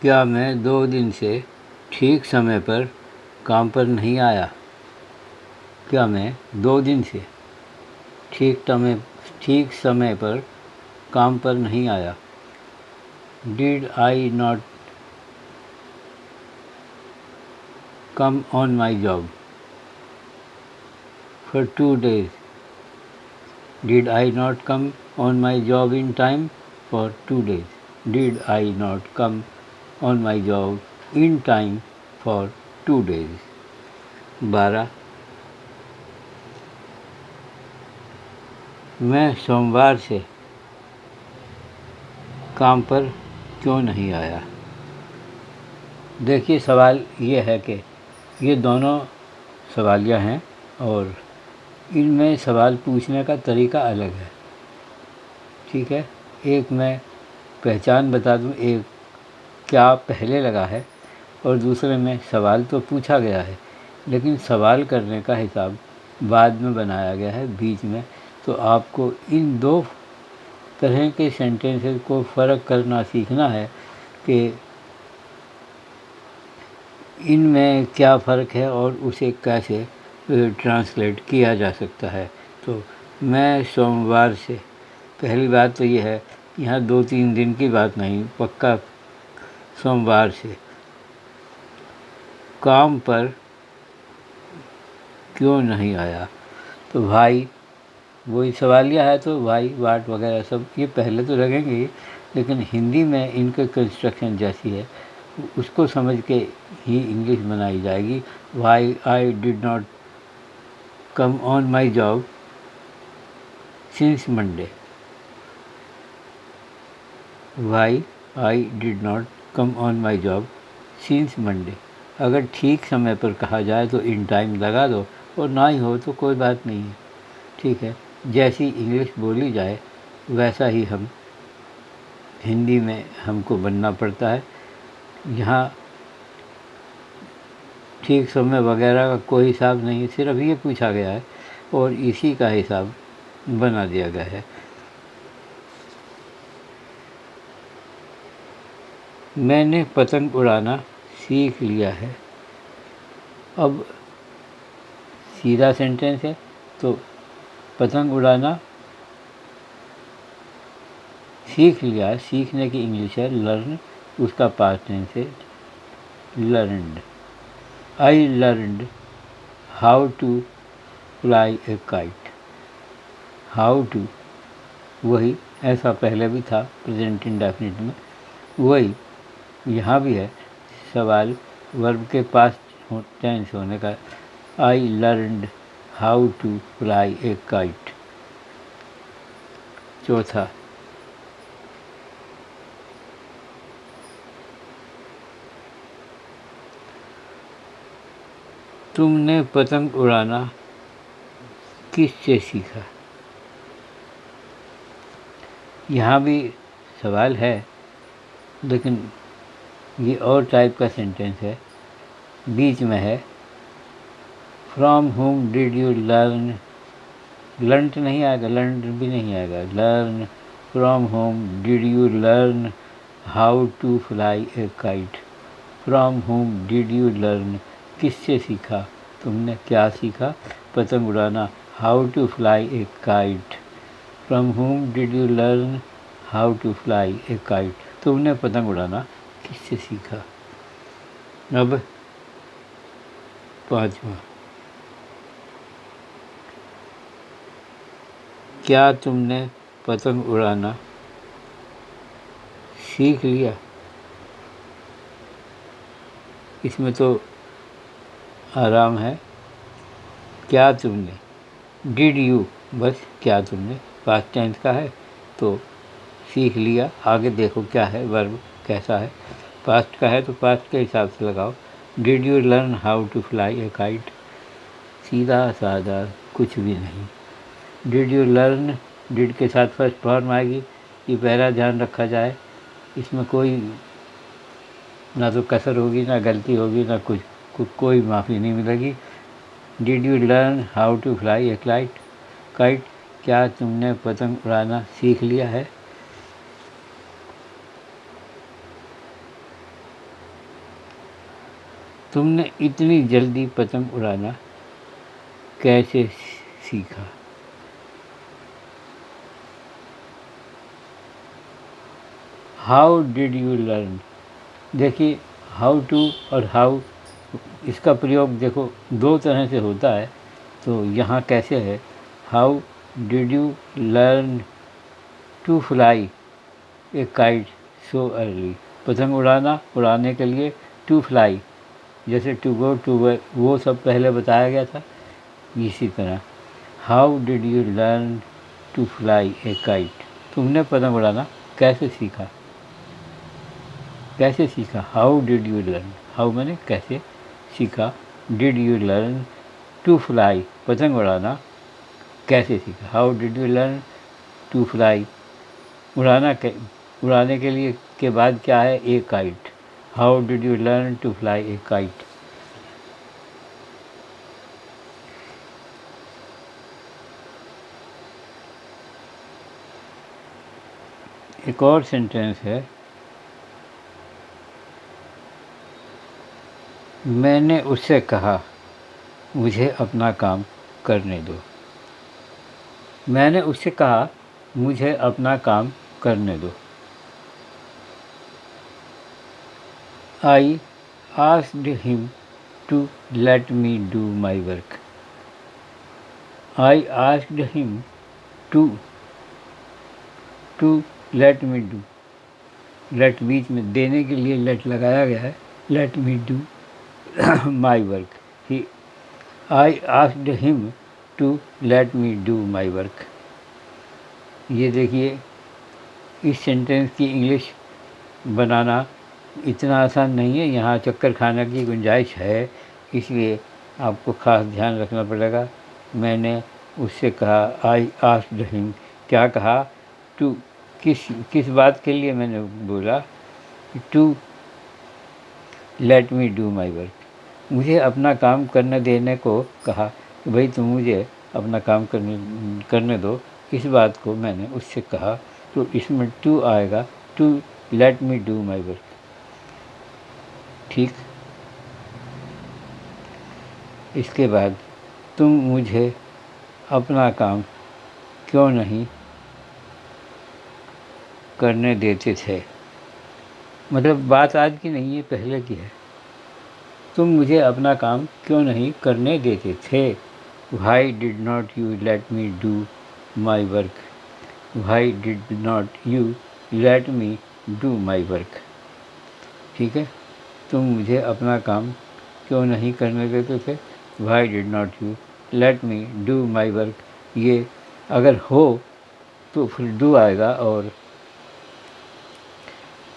क्या मैं 2 दिन से ठीक समय पर काम पर नहीं आया? क्या मैं 2 दिन से ठीक समय पर काम पर नहीं आया? Did I not come on my job for 2 days? Did I not come on my job in time for 2 days? Did I not come on my job in time for 2 days? 12. मैं सोमवार से काम पर क्यों नहीं आया? देखिए, सवाल ये है कि ये दोनों सवालिया हैं और इनमें सवाल पूछने का तरीका अलग है। ठीक है, एक मैं पहचान बता दूं, एक क्या पहले लगा है और दूसरे में सवाल तो पूछा गया है लेकिन सवाल करने का हिसाब बाद में बनाया गया है बीच में। तो आपको इन दो तरह के सेंटेंसेस को फ़र्क करना सीखना है कि इनमें क्या फ़र्क है और उसे कैसे ट्रांसलेट किया जा सकता है। तो मैं सोमवार से, पहली बात तो ये है, यहाँ 2-3 दिन की बात नहीं, पक्का सोमवार से काम पर क्यों नहीं आया। तो भाई वही सवालिया है, तो भाई वाट वगैरह सब ये पहले तो लगेंगे ही, लेकिन हिंदी में इनके कंस्ट्रक्शन जैसी है, उसको समझ के ही इंग्लिश बनाई जाएगी। Why I did not come on my job since Monday. Why I did not come on my job since Monday. अगर ठीक समय पर कहा जाए तो इन टाइम लगा दो और ना ही हो तो कोई बात नहीं है। ठीक है, जैसी इंग्लिश बोली जाए वैसा ही हम हिंदी में हमको बनना पड़ता है। यहाँ ठीक समय वगैरह का कोई हिसाब नहीं है, सिर्फ ये पूछा गया है और इसी का हिसाब बना दिया गया है। मैंने पतंग उड़ाना सीख लिया है। अब सीधा सेंटेंस है तो पतंग उड़ाना सीख लिया है, सीखने की इंग्लिश है लर्न, उसका पास्ट टेंस है learned. I learned how to fly a kite. How to वही, ऐसा पहले भी था प्रेजेंट इंडेफिनिट में, वही यहाँ भी है। सवाल वर्ब के पास टेंस होने का। I learned how to fly a kite. चौथा, तुमने पतंग उड़ाना किससे सीखा। यहाँ भी सवाल है लेकिन ये और टाइप का सेंटेंस है, बीच में है। From whom did you learn. Learn नहीं आएगा, लर्न भी नहीं आएगा, learn. From whom did you learn how to fly a kite. From whom did you learn, किससे सीखा, तुमने क्या सीखा, पतंग उड़ाना। How to fly a kite. From whom did you learn how to fly a kite. तुमने पतंग उड़ाना किससे सीखा। अब पाँचवा, क्या तुमने पतंग उड़ाना सीख लिया। इसमें तो आराम है। क्या तुमने, डिड यू, बस क्या तुमने पास्ट टेंस का है तो सीख लिया। आगे देखो क्या है, वर्ब कैसा है। पास्ट का है तो पास्ट के हिसाब से लगाओ। Did you learn how to fly a kite, सीधा साधा कुछ भी नहीं। डिड यू लर्न, डिड के साथ फर्स्ट फॉर्म आएगी, ये पहला ध्यान रखा जाए। इसमें कोई ना तो कसर होगी, ना गलती होगी, ना कोई माफ़ी नहीं मिलेगी। Did you learn how to fly a kite, क्या तुमने पतंग उड़ाना सीख लिया है। तुमने इतनी जल्दी पतंग उड़ाना कैसे सीखा? How did you learn? देखिए, हाउ टू और हाउ, इसका प्रयोग देखो दो तरह से होता है। तो यहाँ कैसे है, how did you learn to fly a kite so early? पतंग उड़ाने के लिए टू फ्लाई, जैसे टू गो टू वो सब पहले बताया गया था। इसी तरह how did you learn to fly a kite? तुमने पतंग उड़ाना कैसे सीखा? कैसे सीखा? How did you learn, how मैंने कैसे सीखा, did you learn to fly पतंग उड़ाना कैसे सीखा? How did you learn to fly, उड़ाने के लिए के बाद क्या है, a kite. How did you learn to fly a kite? एक और सेंटेंस है, मैंने उससे कहा मुझे अपना काम करने दो। मैंने उससे कहा मुझे अपना काम करने दो। I asked him to let me do my work. I asked him to let me do, let बीच में देने के लिए लेट लगाया गया है, let me do my work. ही I asked him to let me do my work. ये देखिए, इस सेंटेंस की इंग्लिश बनाना इतना आसान नहीं है, यहाँ चक्कर खाने की गुंजाइश है, इसलिए आपको खास ध्यान रखना पड़ेगा। मैंने उससे कहा, आई आस्क्ड हिम, क्या कहा, टू, किस बात के लिए मैंने बोला, to let me do my work, मुझे अपना काम करने देने को कहा कि भाई तुम मुझे अपना काम करने दो, इस बात को मैंने उससे कहा। तो इसमें टू आएगा, to let me do my work. ठीक, इसके बाद तुम मुझे अपना काम क्यों नहीं करने देते थे? मतलब बात आज की नहीं है, पहले की है। तुम मुझे अपना काम क्यों नहीं करने देते थे? Why did not you let me do my work? Why did not you let me do my work? ठीक है, तुम मुझे अपना काम क्यों नहीं करने देते थे? Why did not you let me do my work? ये अगर हो तो फिर डू आएगा और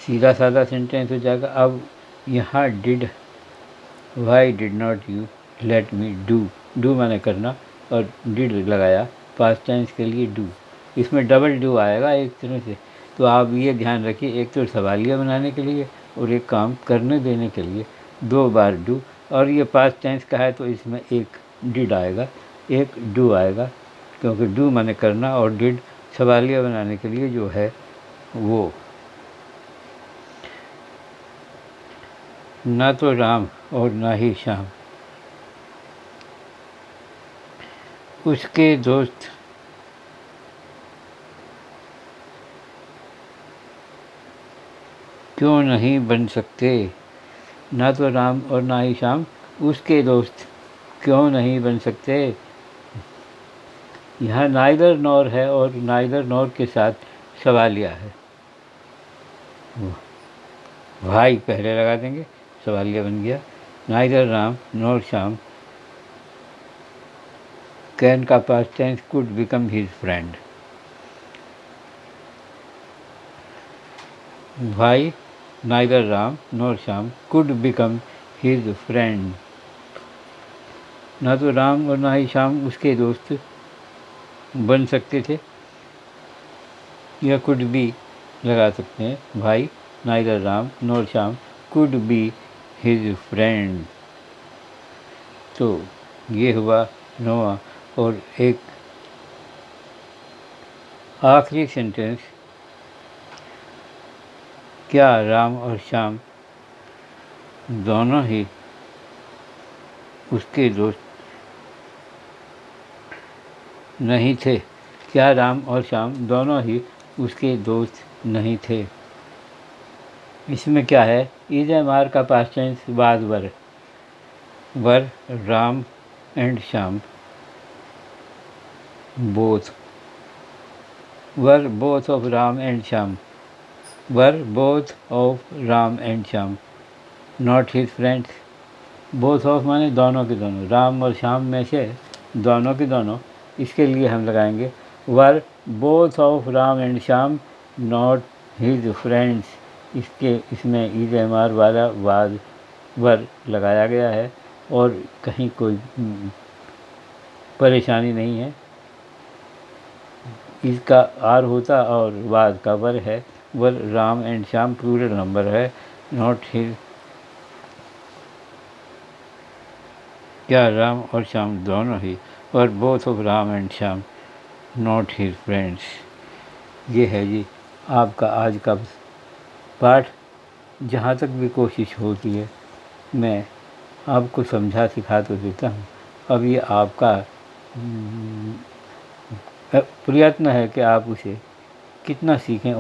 सीधा साधा सेंटेंस हो जाएगा। अब यहाँ did, why did not you let me do माने करना, और डिड लगाया पास्ट टेंस के लिए डू, इसमें डबल डू आएगा एक तरह से। तो आप ये ध्यान रखिए, एक तो सवालिया बनाने के लिए और एक काम करने देने के लिए दो बार डू, और ये पास्ट टेंस का है तो इसमें एक डिड आएगा, एक डू आएगा, क्योंकि डू माने करना और डिड सवालिया बनाने के लिए जो है वो। ना तो राम और ना ही श्याम उसके दोस्त क्यों नहीं बन सकते? ना तो राम और ना ही श्याम उसके दोस्त क्यों नहीं बन सकते? यहाँ नाइदर नॉर है और नाइदर नॉर के साथ सवालिया है। भाई पहले लगा देंगे, सवालिया बन गया। Neither Ram nor Shyam, can का past tense could become his friend. भाई neither Ram nor Shyam could become his friend. ना तो राम और ना ही श्याम उसके दोस्त बन सकते थे, या कुड बी लगा सकते हैं। भाई neither Ram nor Shyam could be his friend. तो ये हुआ नोआ। और एक आखिरी सेंटेंस, क्या राम और श्याम दोनों ही उसके दोस्त नहीं थे। क्या राम और श्याम दोनों ही उसके दोस्त नहीं थे? इसमें क्या है? इज एम आर का past tense was were Ram and Shyam both were both of Ram and Shyam were both of Ram and Shyam not his friends. Both of माने दोनों के दोनों, राम और श्याम में से दोनों के दोनों, इसके लिए हम लगाएंगे वर both of Ram and Shyam not his friends. इसमें इज एम आर वाला वाज वर लगाया गया है और कहीं कोई परेशानी नहीं है। इसका आर होता और वाज का वर है। Were Ram and Shyam plural number है। नॉट हिज, क्या राम और श्याम दोनों ही, और both of Ram and Shyam not his friends. ये है जी आपका आज का पाठ। जहाँ तक भी कोशिश होती है मैं आपको समझा सिखा तो देता हूँ। अब ये आपका प्रयत्न है कि आप उसे कितना सीखें और